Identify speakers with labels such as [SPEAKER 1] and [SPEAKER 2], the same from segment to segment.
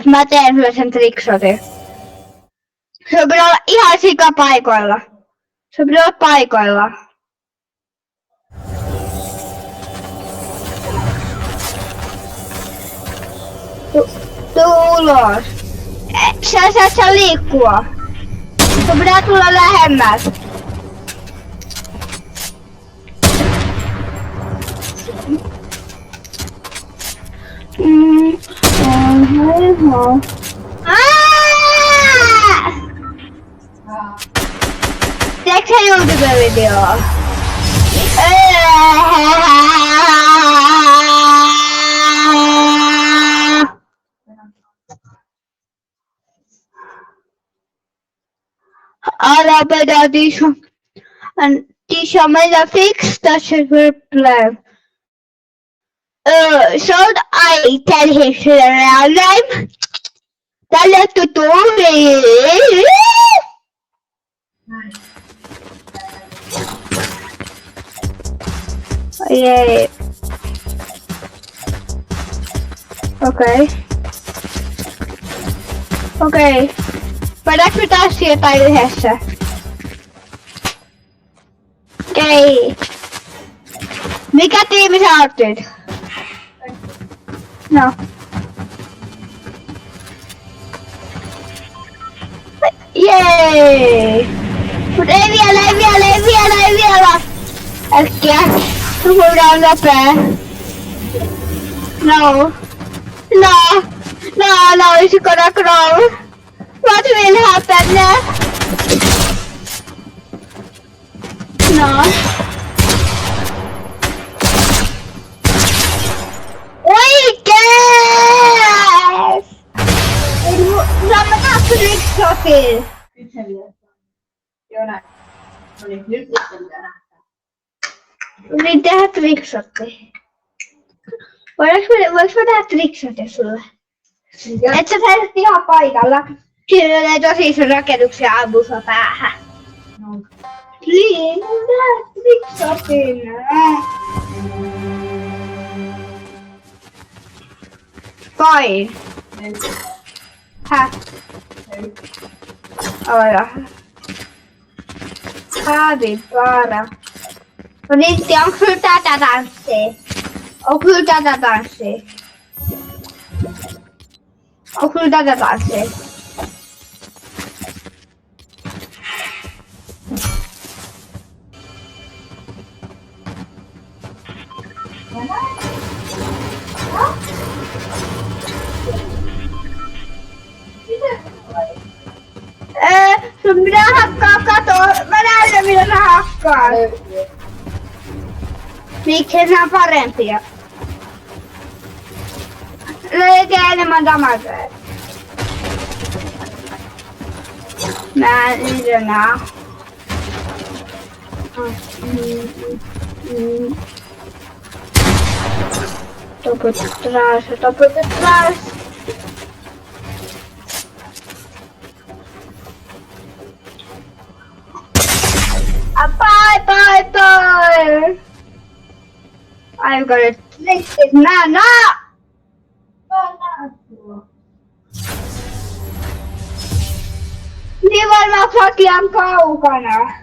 [SPEAKER 1] Mä teen sulle sen tricksotin. Se pitää olla ihan sikapaikoilla. Se pitää olla paikoilla. Tuu ulos. Sä saat saa liikkua. Se pitää tulla lähemmäs. Teekö sä YouTube-videoa? Alla bedar die schon mal da fix, das should reply. Should I tell him real name? Tell it to do it. Yay. Okay. Okay. Voidaanko me taas siirtää yhdessä? Okei. Mikä tiimi sä oot nyt? No. Jee! Mut ei vielä! Äkkiä. Puhutaan nopea. No, is it gonna grow? What will happen next? No. Oikees! Saamme taas tricksotin.
[SPEAKER 2] Nyt se vielä. Joo näin. No niin, nyt sitten pitää nähdä.
[SPEAKER 1] Niin tehdä tricksotti. Voinko mä tehdä tricksotin sulle? Et sä saisit ihan paikalla. Siinä on tosi iso rakennuksia ammussa päähän.
[SPEAKER 2] No.
[SPEAKER 1] Niin, mä tehdä tricksotin. Fine. Häh? Ora. Capybara. No niin, onko sulla tätä tanssia? Onko sulla tätä tanssia? Onko sulla tätä tanssia? Sun pitää hakkaa katoa. Mä näytän mitä sä hakkaat. Miksi nää on parempia? Löytää enemmän damakea. Mä en niitä näe. Toput taas. Bye. I'm gonna take this man up. Niin varmaan Fakian kaukana.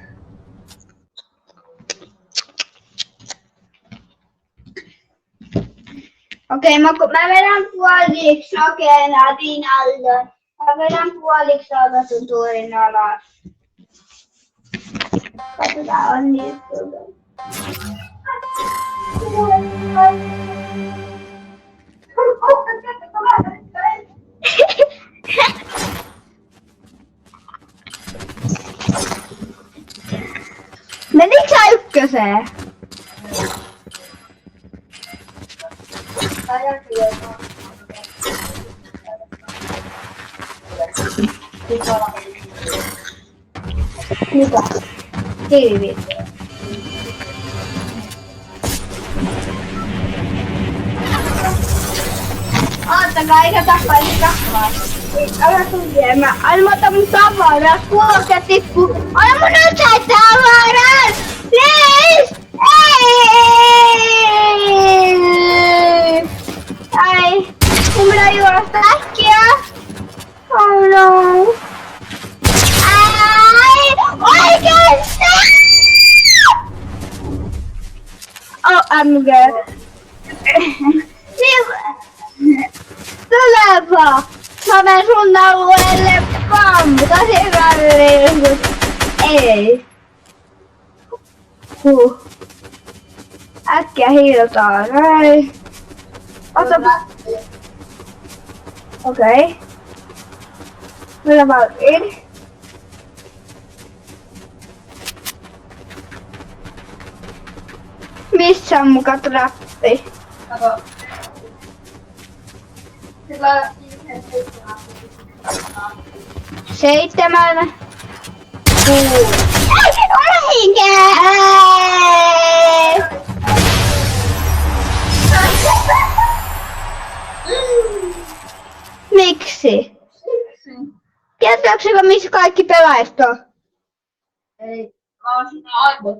[SPEAKER 1] Okei, mä vedän puoliksi sokeena Rinaldo. Mä vedän puoliksi tuturin alas. Katsotaan onnistuuko. Menikö sä ykköseen? Mitä? TV-video. Ottakaa, eikä tappaisi kahvaa. Älä tuntia, mä ilmoitan mun tavaraa, kuulokset tippuu. Ota mun nyt sä tavaraa! Please! Ei! Mun pitää juosta äkkiä. Oh no. Ai! Oikeesti! Oh, I'm good. Tulepa! Mä menen sun alueelle pammuta sikalle. Ei. Äkkiä hiilotaan. Näin. Otapa. Okei. Mennään valmiin. Missä on muka trappi?
[SPEAKER 2] Kato. Sillä
[SPEAKER 1] 7. 6. Ei, olenkä! Miksi? Kertooko missä kaikki pelaajat on?
[SPEAKER 2] ei. Mä oon siinä aivan.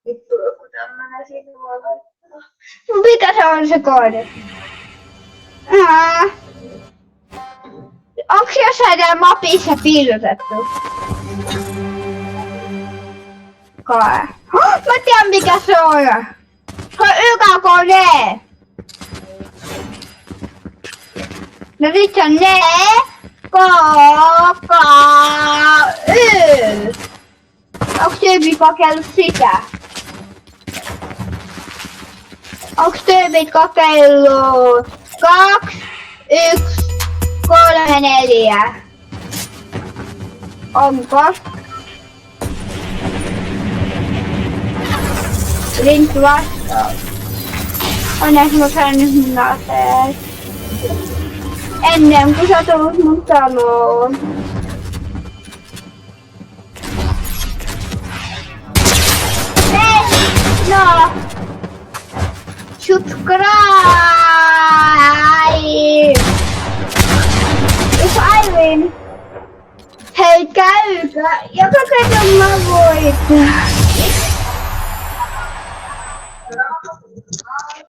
[SPEAKER 2] Vittu joku tämmönen siitä voi laittaa.
[SPEAKER 1] Mikä se on se koodi? Onks jossain täällä mapissa piilotettu? Kai. Mä tiedän mikä se on. Se on YKKD. No sit se on ne. Y. Onks tyypit kokeillut sitä? Onks tyypit kokeillut 2, 1, 3, 4? Onko? Link vastaus. Onneksi mä sain nyt mun aseet. Ennen kuin sä tulet mun taloon. No! Subscribe! If I win, hei käykää! Joka kerta mä voitan.